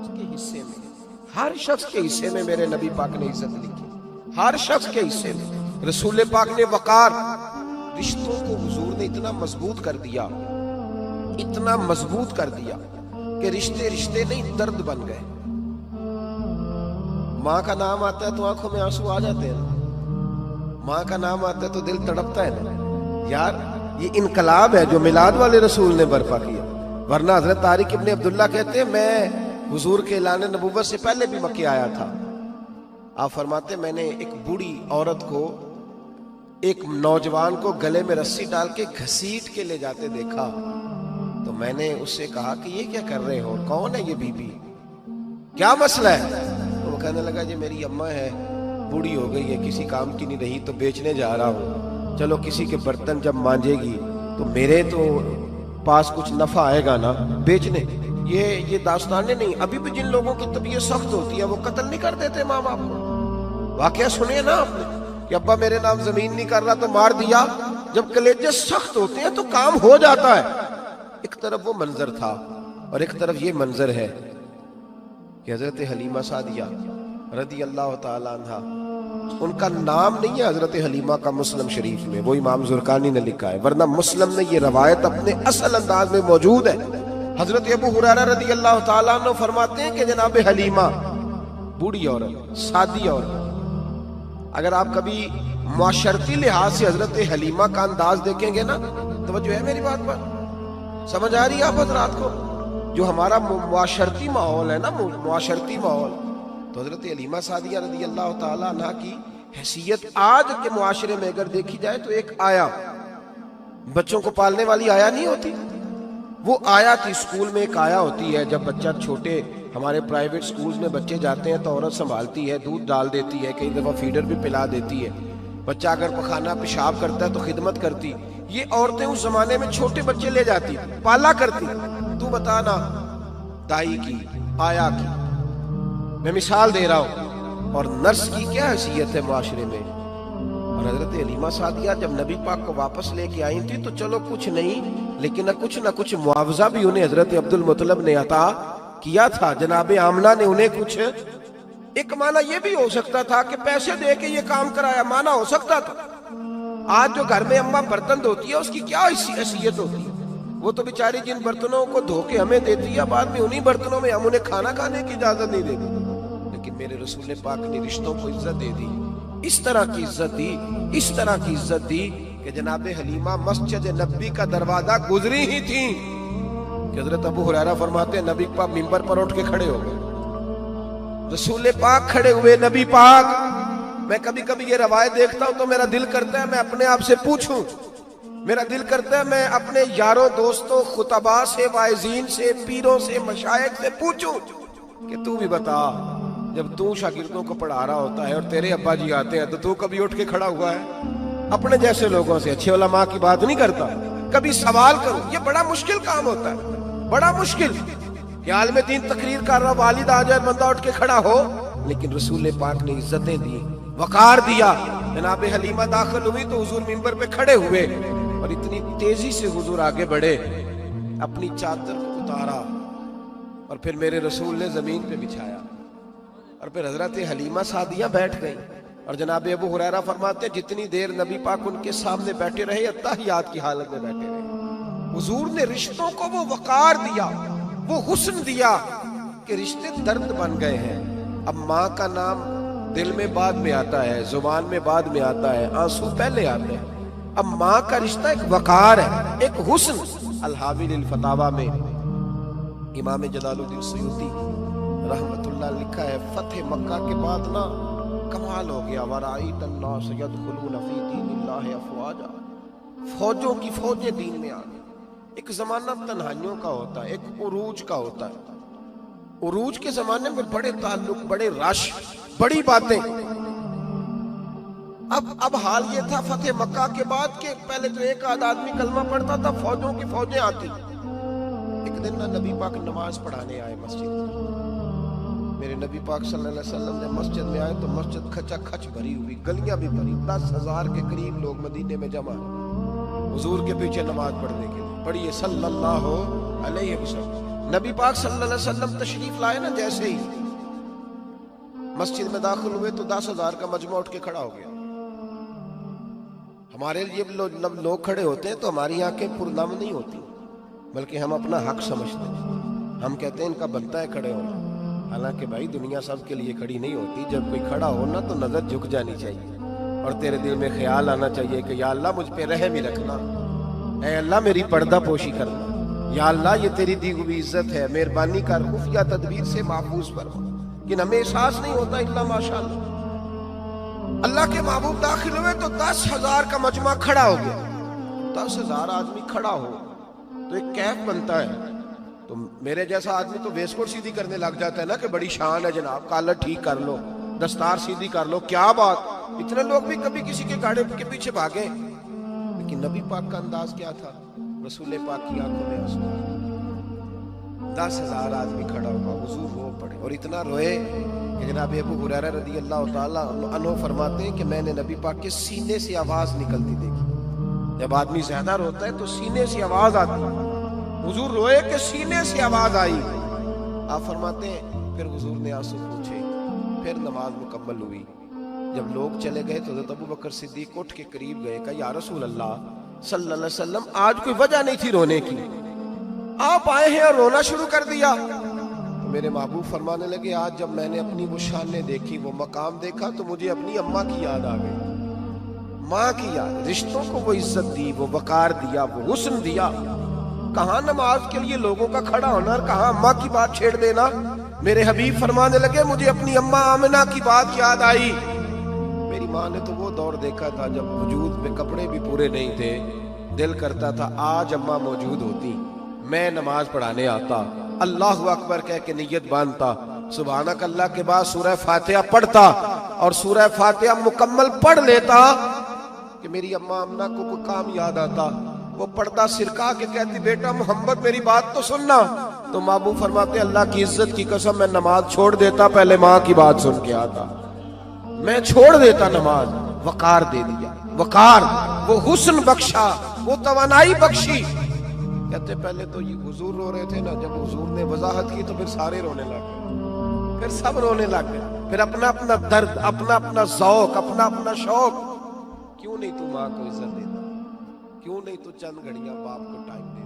کے حصے میں, ہر شخص کے حصے میں میرے نبی پاک نے عزت لکھی, ہر شخص کے حصے میں. رسول پاک نے وقار, رشتوں کو حضور نے اتنا مضبوط کر دیا, اتنا مضبوط کر دیا کہ رشتے رشتے نہیں درد بن گئے. ماں کا نام آتا ہے تو آنکھوں میں آنسو آ جاتے ہیں, ماں کا نام آتا ہے تو دل تڑپتا ہے نا یار. یہ انقلاب ہے جو میلاد والے رسول نے برپا کیا. ورنہ حضرت طارق ابن عبداللہ کہتے ہیں میں حضور کے اعلان نبوت سے پہلے بھی مکے آیا تھا. آپ فرماتے میں نے ایک بوڑھی عورت کو, ایک نوجوان کو گلے میں رسی ڈال کے گھسیٹ کے لے جاتے دیکھا, تو میں نے اس سے کہا کہ یہ کیا کر رہے ہو, کون ہے یہ بی بی, کیا مسئلہ ہے؟ تو وہ کہنے لگا جی میری اماں ہے, بوڑھی ہو گئی ہے, کسی کام کی نہیں رہی تو بیچنے جا رہا ہوں, چلو کسی کے برتن جب مانجے گی تو میرے تو پاس کچھ نفع آئے گا نا بیچنے. یہ داستانیں نہیں, ابھی بھی جن لوگوں کی طبیعت سخت ہوتی ہے وہ قتل نہیں کر دیتے ماں باپ کو. واقعہ سنیے نا آپ نے کہ ابا میرے نام زمین نہیں کر رہا تو مار دیا. جب کلیجے سخت ہوتے ہیں تو کام ہو جاتا ہے. ایک طرف وہ منظر تھا اور ایک طرف یہ منظر ہے کہ حضرت حلیمہ سعدیہ رضی اللہ تعالی عنہ, ان کا نام نہیں ہے حضرت حلیمہ کا مسلم شریف میں, وہ امام زرقانی نے لکھا ہے, ورنہ مسلم میں یہ روایت اپنے اصل انداز میں موجود ہے. حضرت ابو ہریرہ رضی اللہ تعالیٰ عنہ فرماتے ہیں کہ جناب حلیمہ بوڑھی عورت, سادی عورت. اگر آپ کبھی معاشرتی لحاظ سے حضرت حلیمہ کا انداز دیکھیں گے نا, توجہ ہے میری بات پر, سمجھ آ رہی ہے آپ حضرات کو؟ جو ہمارا معاشرتی ماحول ہے نا, معاشرتی ماحول, تو حضرت حلیمہ سعدیہ رضی اللہ تعالیٰ عنہ کی حیثیت آج کے معاشرے میں اگر دیکھی جائے تو ایک آیا, بچوں کو پالنے والی آیا نہیں ہوتی, وہ آیا تھی. اسکول میں ایک آیا ہوتی ہے, جب بچہ چھوٹے ہمارے پرائیویٹ سکولز میں بچے جاتے ہیں تو عورت سنبھالتی ہے, دودھ ڈال دیتی ہے, کئی دفعہ فیڈر بھی پلا دیتی ہے. بچہ اگر پخانہ پیشاب کرتا ہے تو خدمت کرتی. یہ عورتیں اس زمانے میں چھوٹے بچے لے جاتی, پالا کرتی. تو بتانا دائی کی, آیا کی, میں مثال دے رہا ہوں, اور نرس کی کیا حیثیت ہے معاشرے میں. اور حضرت حلیمہ سعدیہ جب نبی پاک کو واپس لے کے آئی تھی تو چلو کچھ نہیں, لیکن نہ کچھ معاوضہ بھی انہیں حضرت عبد المطلب نے عطا کیا تھا. جناب آمنہ نے انہیں کچھ, ایک معنی یہ بھی ہو سکتا تھا کہ پیسے دے کے یہ کام کرایا, معنی ہو سکتا تھا. آج جو گھر میں اماں برتن دھوتی ہے اس کی کیا حیثیت ہوتی ہے, وہ تو بیچاری جن برتنوں کو دھو کے ہمیں دیتی ہے, بعد میں انہی برتنوں میں ہم انہیں کھانا کھانے کی اجازت نہیں دیتے. لیکن میرے رسول پاک نے رشتوں کو عزت دے دی, اس طرح کی عزت دی, اس طرح کی عزت دی کہ جناب حلیمہ مسجد نبی کا دروازہ گزری ہی تھی کہ حضرت ابو ہریرہ فرماتے ہیں نبی پاک منبر پر اٹھ کے کھڑے ہو گئے. رسول پاک کھڑے ہوئے, نبی پاک. میں کبھی کبھی یہ روایت دیکھتا ہوں تو میرا دل کرتا ہے میں اپنے آپ سے پوچھوں, میرا دل کرتا ہے میں اپنے یاروں دوستوں خطباء سے, واعظین سے, پیروں سے, مشائخ سے پوچھوں کہ تو بھی بتا, جب تو شاگردوں کو پڑھا رہا ہوتا ہے اور تیرے ابا جی آتے ہیں تو کبھی اٹھ کے کھڑا ہوا ہے؟ اپنے جیسے لوگوں سے, اچھے علماء کی بات نہیں کرتا, کبھی سوال کرو. یہ بڑا مشکل کام ہوتا ہے, بڑا مشکل کہ عالم دین تقریر کر رہا, والد آ جائے, بندہ اٹھ کے کھڑا ہو. لیکن رسول پاک نے عزتیں دی, وقار دیا. جناب حلیمہ داخل ہوئی تو حضور منبر پہ کھڑے ہوئے اور اتنی تیزی سے حضور آگے بڑھے, اپنی چادر کو اتارا اور پھر میرے رسول نے زمین پہ بچھایا, اور پھر حضرت حلیمہ سعدیہ بیٹھ گئی. اور جناب ابو ہریرہ فرماتے ہیں جتنی دیر نبی پاک ان کے سامنے بیٹھے رہے, اتحیات کی حالت میں بیٹھے رہے. حضور نے رشتوں کو وہ وقار دیا, وہ حسن دیا کہ رشتے درد بن گئے ہیں. اب ماں کا نام دل میں بعد میں آتا ہے, زبان میں بعد میں آتا ہے, آنسو پہلے آتے ہیں. اب ماں کا رشتہ ایک وقار ہے, ایک حسن. الحاوی للفتاوی میں امام جلال الدین سیوطی رحمت اللہ لکھا ہے, فتح مکہ کے بعد نا کمال ہو گیا. وَرَأَيْتَ النَّاسَ يَدْخُلُونَ فِي دِينِ اللَّهِ أَفْوَاجًا, فوجوں کی فوجیں دین میں آ گئی. ایک زمانہ تنہائیوں کا ہوتا ہے, ایک عروج کا ہوتا ہے. عروج کے زمانے میں بڑے تعلق, بڑے رش, بڑی باتیں. اب حال یہ تھا فتح مکہ کے بعد کہ پہلے تو ایک آدھ آدمی کلمہ پڑھتا تھا, فوجوں کی فوجیں آتی. ایک دن نبی پاک نماز پڑھانے آئے مسجد. میرے نبی پاک صلی اللہ علیہ وسلم نے مسجد میں آئے تو مسجد کھچا کھچ بھری ہوئی, گلیاں بھی بھری, 10,000 کے قریب لوگ مدینے میں جمع ہیں حضور کے پیچھے نماز پڑھنے کے لیے. پڑھیے صلی اللہ علیہ وسلم. نبی پاک صلی اللہ علیہ وسلم تشریف لائے نا، جیسے ہی مسجد میں داخل ہوئے تو 10,000 کا مجمع اٹھ کے کھڑا ہو گیا. ہمارے لیے لوگ کھڑے ہوتے ہیں تو ہماری آنکھیں پرنم نہیں ہوتی، بلکہ ہم اپنا حق سمجھتے ہیں. ہم کہتے ہیں ان کا بنتا ہے کھڑے ہونا. حالانکہ بھائی دنیا سب کے لیے کھڑی نہیں ہوتی. جب کوئی کھڑا ہو نا تو نظر جھک جانی چاہیے اور تیرے دل میں خیال آنا چاہیے کہ یا اللہ مجھ پہ رحم ہی رکھنا، اے اللہ میری پردہ پوشی کرنا، یا اللہ یہ تیری دی ہوئی عزت ہے، مہربانی کر خفیہ تدبیر سے محفوظ فرما. لیکن ہمیں احساس نہیں ہوتا الا ماشاءاللہ. اللہ کے محبوب داخل ہوئے تو 10,000 کا مجمع کھڑا ہو گیا. 10,000 آدمی کھڑا ہو تو ایک کیف بنتا ہے. تو میرے جیسا آدمی تو ویس کوٹ سیدھی کرنے لگ جاتا ہے نا کہ بڑی شان ہے جناب، کالر ٹھیک کر لو، دستار سیدھی کر لو، کیا بات. اتنے لوگ بھی کبھی کسی کے گاڑی کے پیچھے بھاگے. لیکن نبی پاک کا انداز کیا تھا؟ رسول پاک کی آنکھوں میں آنسو. 10,000 آدمی کھڑا ہوا، حضور رو پڑے اور اتنا روئے کہ جناب ابو ہریرہ رضی اللہ تعالیٰ عنہ فرماتے ہیں کہ میں نے نبی پاک کے سینے سے آواز نکلتی دیکھی. جب آدمی زیادہ روتا ہے تو سینے سے آواز آتی ہے. حضور روئے کہ سینے سے آواز آئی. آپ فرماتے ہیں پھر حضور نے آنسو پوچھے. پھر نماز مکمل ہوئی. جب لوگ چلے گئے تو حضرت ابو بکر صدیق اٹھ کے قریب گئے، کہا یا رسول اللہ صلی اللہ علیہ وسلم آج کوئی وجہ نہیں تھی رونے کی، آپ آئے ہیں اور رونا شروع کر دیا. تو میرے محبوب فرمانے لگے آج جب میں نے اپنی وہ شانیں دیکھی، وہ مقام دیکھا تو مجھے اپنی اماں کی یاد آ گئی. ماں کی یاد، رشتوں کو وہ عزت دی، وہ وقار دیا، وہ حسن دیا. کہاں نماز کے لیے لوگوں کا کھڑا ہونا اور کہاں اماں کی بات چھیڑ دینا. میرے حبیب فرمانے لگے مجھے اپنی اماں آمنہ کی بات یاد آئی. میری ماں نے تو وہ دور دیکھا تھا جب وجود میں کپڑے بھی پورے نہیں تھے. دل کرتا تھا آج اماں موجود ہوتی، میں نماز پڑھانے آتا، اللہ اکبر کہہ کے نیت باندھتا، سبحانک اللہ کے بعد سورہ فاتحہ پڑھتا اور سورہ فاتحہ مکمل پڑھ لیتا کہ میری اماں آمنہ کو کوئی کام یاد آتا. وہ پردہ سرکا کے کہتی بیٹا محمد میری بات تو سننا. تو محبوب فرماتے اللہ کی عزت کی قسم میں نماز چھوڑ دیتا، پہلے ماں کی بات سن کے آتا. میں چھوڑ دیتا نماز. وقار دے دیا، وقار، وہ حسن بخشا، وہ توانائی بخشی. کہتے پہلے تو یہ حضور رو رہے تھے نا، جب حضور نے وضاحت کی تو پھر سارے رونے لگ گئے، پھر سب رونے لگ گئے. پھر اپنا اپنا درد، اپنا اپنا ذوق، اپنا اپنا شوق. کیوں نہیں تو ماں کو عزت دیتا؟ کیوں نہیں تو چند گھڑیاں باپ کو ٹائم دیتا؟